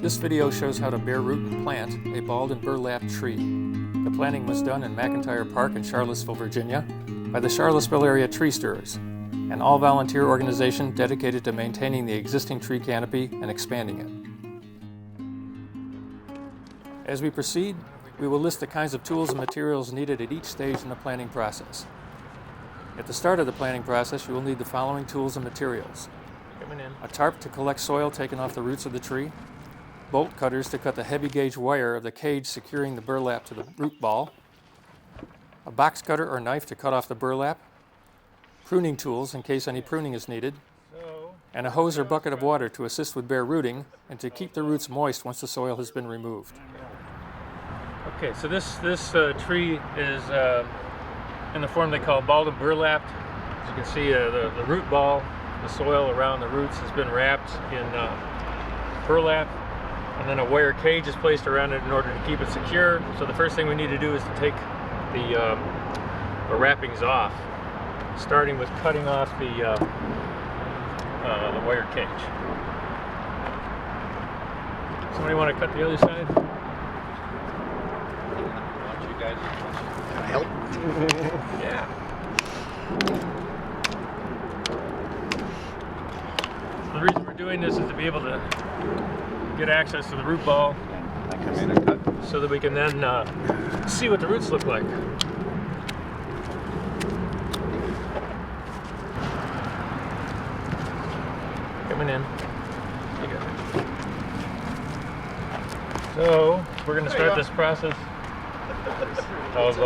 This video shows how to bare root and plant a bald and burlapped tree. The planting was done in McIntyre Park in Charlottesville, Virginia by the Charlottesville Area Tree Stirrers, an all-volunteer organization dedicated to maintaining the existing tree canopy and expanding it. As we proceed, we will list the kinds of tools and materials needed at each stage in the planting process. At the start of the planting process, you will need the following tools and materials: a tarp to collect soil taken off the roots of the tree, bolt cutters to cut the heavy gauge wire of the cage securing the burlap to the root ball, a box cutter or knife to cut off the burlap, pruning tools in case any pruning is needed, and a hose or bucket of water to assist with bare rooting and to keep the roots moist once the soil has been removed. Okay, so this tree is in the form they call bald and burlapped. As you can see, the root ball, the soil around the roots has been wrapped in burlap, and then a wire cage is placed around it in order to keep it secure. So the first thing we need to do is to take the wrappings off, starting with cutting off the wire cage. Somebody want to cut the other side? Want you guys can I help? Yeah. So the reason we're doing this is to be able to get access to the root ball, I come in and cut. so that we can then see what the roots look like. Coming in. You got it. So we're going to start this process of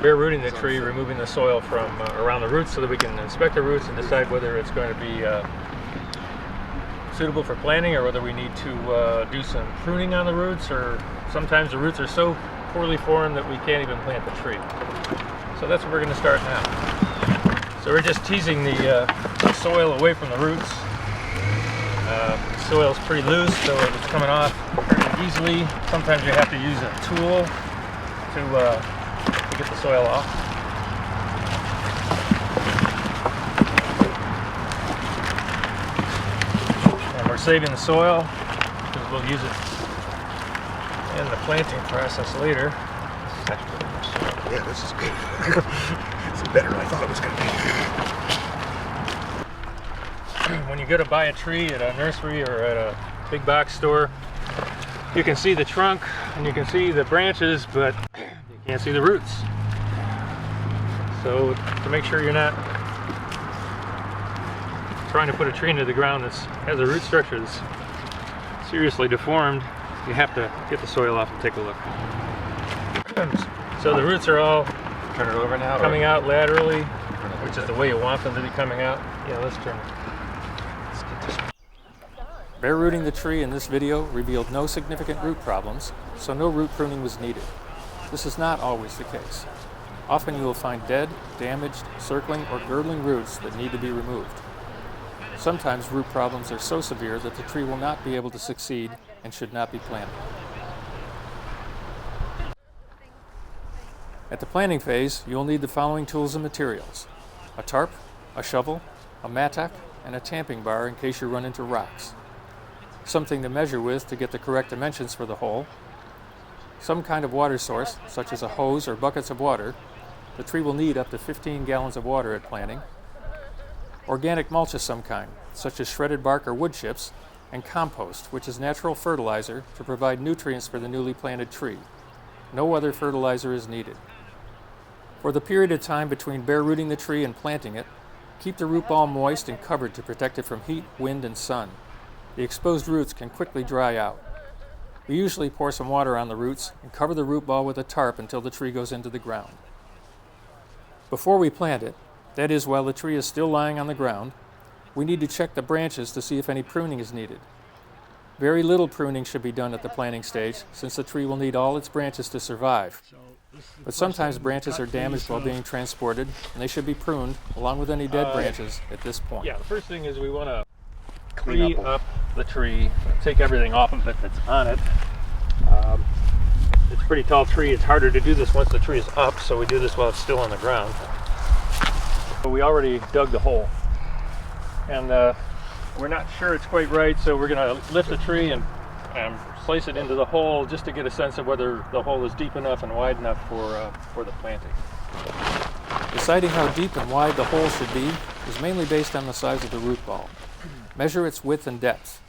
bare rooting the tree, removing the soil from around the roots so that we can inspect the roots and decide whether it's going to be suitable for planting or whether we need to do some pruning on the roots, or sometimes the roots are so poorly formed that we can't even plant the tree. So that's what we're going to start now. So we're just teasing the soil away from the roots. The soil's pretty loose, so it's coming off very easily. Sometimes you have to use a tool to get the soil off. We're saving the soil because we'll use it in the planting process later. Yeah, this is good. This is better than I thought it was going to be. When you go to buy a tree at a nursery or at a big box store, you can see the trunk and you can see the branches, but you can't see the roots. So to make sure you're not trying to put a tree into the ground that has a root structure that's seriously deformed, you have to get the soil off and take a look. So the roots are all Turn it over now. coming out laterally, which is the way you want them to be coming out. Yeah, let's turn it. Bare rooting the tree in this video revealed no significant root problems, so no root pruning was needed. This is not always the case. Often you will find dead, damaged, circling, or girdling roots that need to be removed. Sometimes root problems are so severe that the tree will not be able to succeed and should not be planted. At the planting phase, you will need the following tools and materials: a tarp, a shovel, a mattock, and a tamping bar in case you run into rocks, something to measure with to get the correct dimensions for the hole, some kind of water source, such as a hose or buckets of water. The tree will need up to 15 gallons of water at planting, organic mulch of some kind, such as shredded bark or wood chips, and compost, which is natural fertilizer to provide nutrients for the newly planted tree. No other fertilizer is needed. For the period of time between bare rooting the tree and planting it, keep the root ball moist and covered to protect it from heat, wind, and sun. The exposed roots can quickly dry out. We usually pour some water on the roots and cover the root ball with a tarp until the tree goes into the ground. Before we plant it, that is, while the tree is still lying on the ground, we need to check the branches to see if any pruning is needed. Very little pruning should be done at the planting stage, since the tree will need all its branches to survive. But sometimes branches are damaged while being transported, and they should be pruned, along with any dead branches, at this point. Yeah, the first thing is we want to clean up the tree, take everything off of it that's on it. It's a pretty tall tree. It's harder to do this once the tree is up, so we do this while it's still on the ground. But we already dug the hole, and we're not sure it's quite right, so we're going to lift the tree and and place it into the hole just to get a sense of whether the hole is deep enough and wide enough for the planting. Deciding how deep and wide the hole should be is mainly based on the size of the root ball. Measure its width and depth.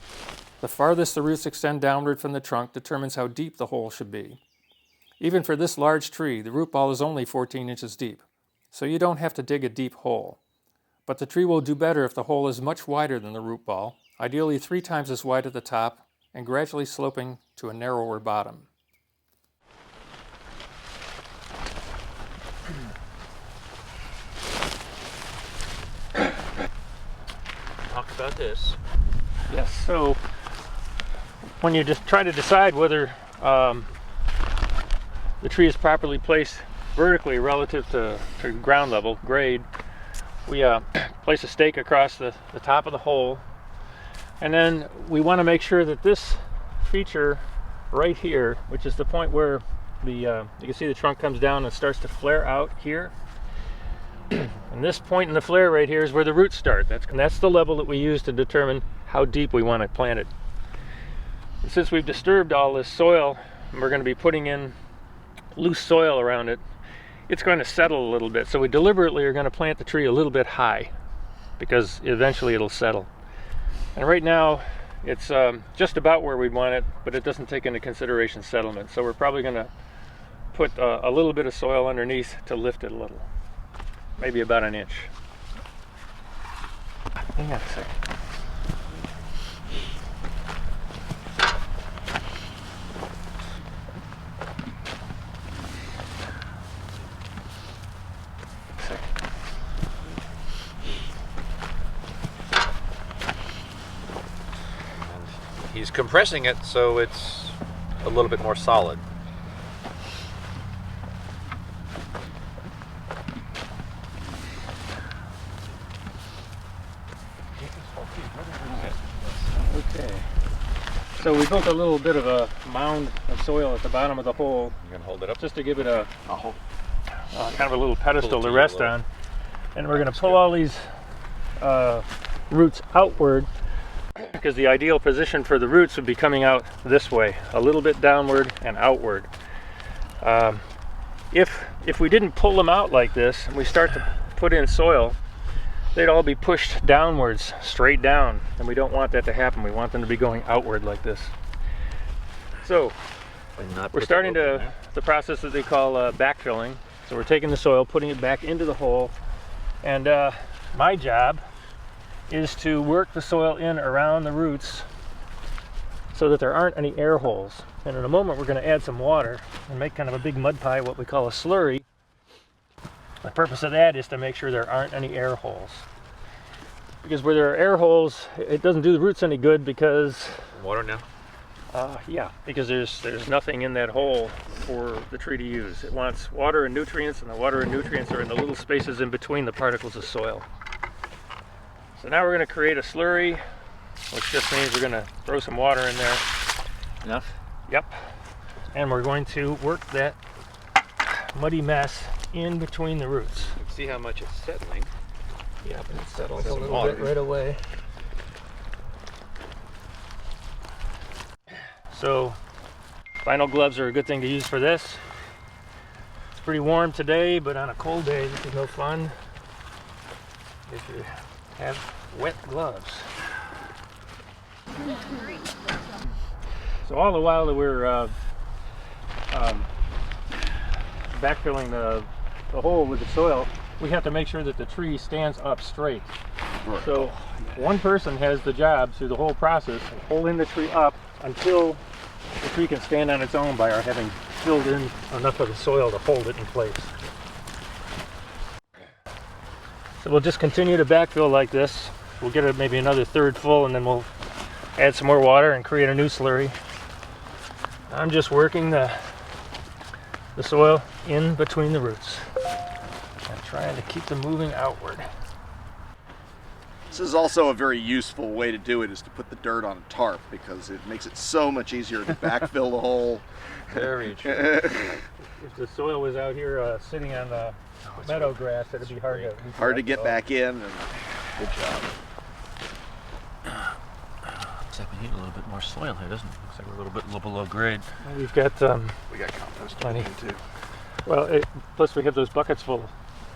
The farthest the roots extend downward from the trunk determines how deep the hole should be. Even for this large tree, the root ball is only 14 inches deep, so you don't have to dig a deep hole. But the tree will do better if the hole is much wider than the root ball, ideally 3 times as wide at the top and gradually sloping to a narrower bottom. Talk about this. Yes, so when you just try to decide whether the tree is properly placed vertically relative to ground level, grade, we place a stake across the top of the hole, and then we want to make sure that this feature right here, which is the point where you can see the trunk comes down and starts to flare out here, and this point in the flare right here is where the roots start. That's the level that we use to determine how deep we want to plant it. And since we've disturbed all this soil and we're going to be putting in loose soil around it, it's going to settle a little bit. So we deliberately are going to plant the tree a little bit high because eventually it'll settle. And right now it's just about where we'd want it, but it doesn't take into consideration settlement. So we're probably going to put a little bit of soil underneath to lift it a little, maybe about an inch. Hang on a second. He's compressing it so it's a little bit more solid. Okay. So we built a little bit of a mound of soil at the bottom of the hole. You're gonna hold it up just to give it a kind of a little Pull pedestal it to to rest you a on. And we're going to pull all these roots outward, because the ideal position for the roots would be coming out this way, a little bit downward and outward. If we didn't pull them out like this and we start to put in soil, they'd all be pushed downwards, straight down, and we don't want that to happen. We want them to be going outward like this. So we're starting the process that they call backfilling. So we're taking the soil, putting it back into the hole, and my job is to work the soil in around the roots so that there aren't any air holes. And in a moment we're going to add some water and make kind of a big mud pie, what we call a slurry. The purpose of that is to make sure there aren't any air holes. Because where there are air holes, it doesn't do the roots any good, because water now. yeah, because there's nothing in that hole for the tree to use. It wants water and nutrients, and the water and nutrients are in the little spaces in between the particles of soil. So now we're going to create a slurry, which just means we're going to throw some water in there. Enough? Yep. And we're going to work that muddy mess in between the roots. You can see how much it's settling. Yeah, but it settles Some a little water. bit right away. So vinyl gloves are a good thing to use for this. It's pretty warm today, but on a cold day this is no fun if you have wet gloves. So all the while that we're backfilling the hole with the soil, we have to make sure that the tree stands up straight. Right. So one person has the job through the whole process of holding the tree up until the tree can stand on its own by our having filled in enough of the soil to hold it in place. So we'll just continue to backfill like this. We'll get it maybe another third full, and then we'll add some more water and create a new slurry. I'm just working the soil in between the roots and trying to keep them moving outward. This is also a very useful way to do it, is to put the dirt on a tarp, because it makes it so much easier to backfill the hole. Very true. If the soil was out here sitting on the meadow grass, it'd be hard to get back in. And Good job. Looks like we need a little bit more soil here, doesn't it? Looks like we're a little bit below grade. We've got We got compost plenty. in too. well, plus we have those buckets full.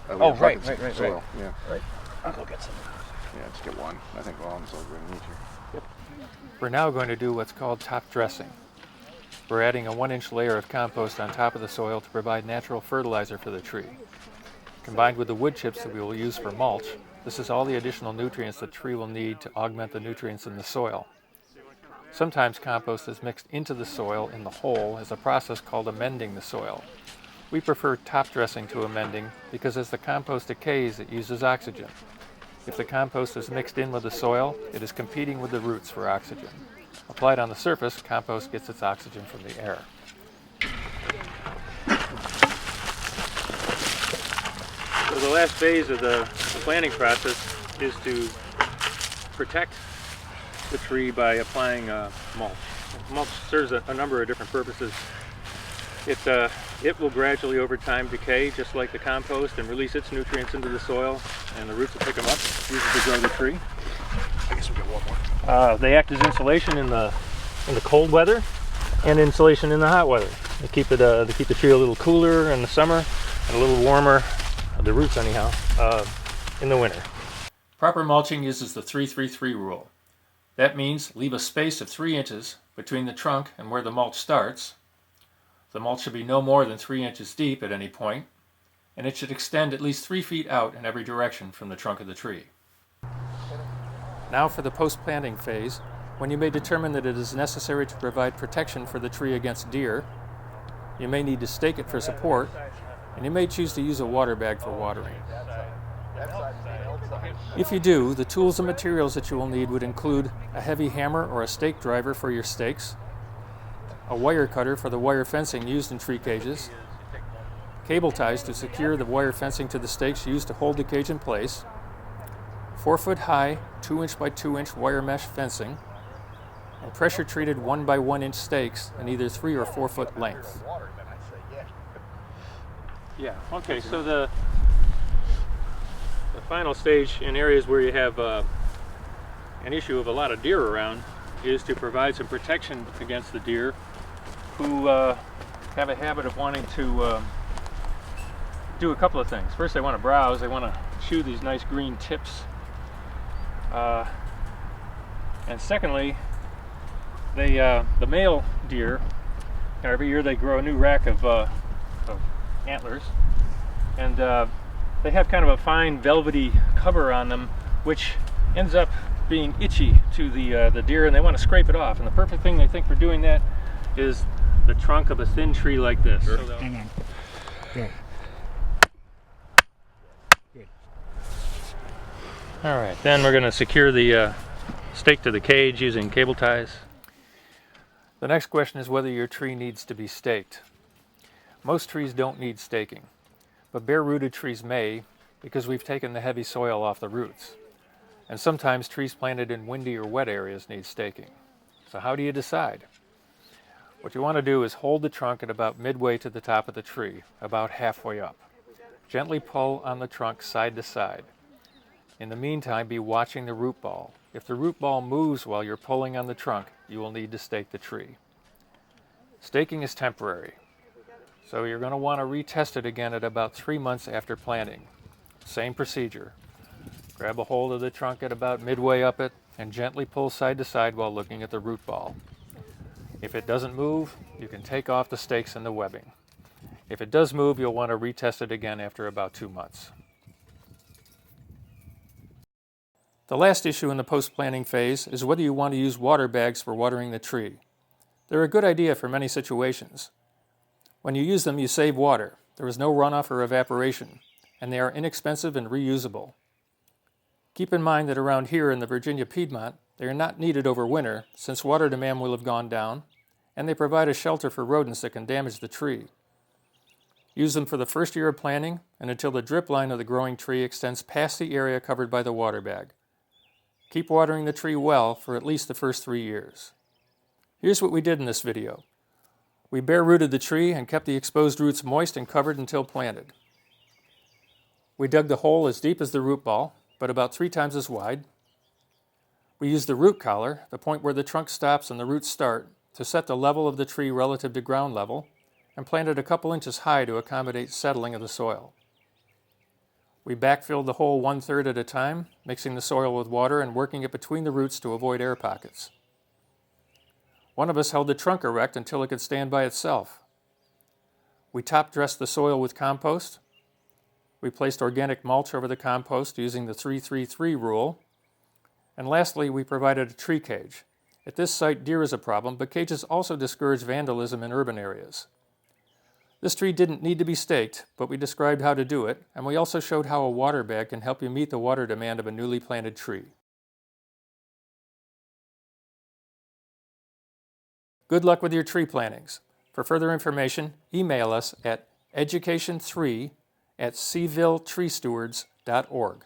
Oh, right. Soil. Yeah. Right. I'll go get some of those. Yeah, just get one. I think all of them's over in each here. We're now going to do what's called top dressing. We're adding a 1-inch layer of compost on top of the soil to provide natural fertilizer for the tree. Combined with the wood chips that we will use for mulch, this is all the additional nutrients the tree will need to augment the nutrients in the soil. Sometimes compost is mixed into the soil in the hole as a process called amending the soil. We prefer top dressing to amending because as the compost decays, it uses oxygen. If the compost is mixed in with the soil, it is competing with the roots for oxygen. Applied on the surface, compost gets its oxygen from the air. So the last phase of the planting process is to protect the tree by applying mulch. Mulch serves a number of different purposes. It will gradually over time decay just like the compost and release its nutrients into the soil, and the roots will pick them up, use it to grow the tree. I guess we got one more. They act as insulation in the cold weather and insulation in the hot weather. They keep the tree a little cooler in the summer and a little warmer, the roots anyhow, in the winter. Proper mulching uses the 3-3-3 rule. That means leave a space of 3 inches between the trunk and where the mulch starts. The mulch should be no more than 3 inches deep at any point, and it should extend at least 3 feet out in every direction from the trunk of the tree. Now for the post-planting phase, when you may determine that it is necessary to provide protection for the tree against deer. You may need to stake it for support, and you may choose to use a water bag for watering. If you do, the tools and materials that you will need would include a heavy hammer or a stake driver for your stakes, a wire cutter for the wire fencing used in tree cages, cable ties to secure the wire fencing to the stakes used to hold the cage in place, 4-foot high 2-inch by 2-inch wire mesh fencing, and pressure treated 1 by 1 inch stakes in either 3 or 4 foot length. Yeah, okay, so the final stage in areas where you have an issue of a lot of deer around is to provide some protection against the deer who have a habit of wanting to do a couple of things. First, they want to browse, they want to chew these nice green tips. And secondly, the male deer, every year they grow a new rack of antlers, and they have kind of a fine velvety cover on them, which ends up being itchy to the deer, and they want to scrape it off. And the perfect thing they think for doing that is the trunk of a thin tree like this. Sure. So Hang on. Good. all right, then we're going to secure the stake to the cage using cable ties. The next question is whether your tree needs to be staked. Most trees don't need staking, but bare-rooted trees may, because we've taken the heavy soil off the roots. And sometimes trees planted in windy or wet areas need staking. So how do you decide? What you want to do is hold the trunk at about midway to the top of the tree, about halfway up. Gently pull on the trunk side to side. In the meantime, be watching the root ball. If the root ball moves while you're pulling on the trunk, you will need to stake the tree. Staking is temporary, so you're going to want to retest it again at about 3 months after planting. Same procedure. Grab a hold of the trunk at about midway up it and gently pull side to side while looking at the root ball. If it doesn't move, you can take off the stakes and the webbing. If it does move, you'll want to retest it again after about 2 months. The last issue in the post-planting phase is whether you want to use water bags for watering the tree. They're a good idea for many situations. When you use them, you save water. There is no runoff or evaporation, and they are inexpensive and reusable. Keep in mind that around here in the Virginia Piedmont, they are not needed over winter since water demand will have gone down, and they provide a shelter for rodents that can damage the tree. Use them for the first year of planting and until the drip line of the growing tree extends past the area covered by the water bag. Keep watering the tree well for at least the first 3 years. Here's what we did in this video. We bare-rooted the tree and kept the exposed roots moist and covered until planted. We dug the hole as deep as the root ball, but about 3 times as wide. We used the root collar, the point where the trunk stops and the roots start, to set the level of the tree relative to ground level, and planted a couple inches high to accommodate settling of the soil. We backfilled the hole 1/3 at a time, mixing the soil with water and working it between the roots to avoid air pockets. One of us held the trunk erect until it could stand by itself. We top-dressed the soil with compost. We placed organic mulch over the compost using the 3-3-3 rule. And lastly, we provided a tree cage. At this site, deer is a problem, but cages also discourage vandalism in urban areas. This tree didn't need to be staked, but we described how to do it, and we also showed how a water bag can help you meet the water demand of a newly planted tree. Good luck with your tree plantings. For further information, email us at education3@cvilletreestewards.org.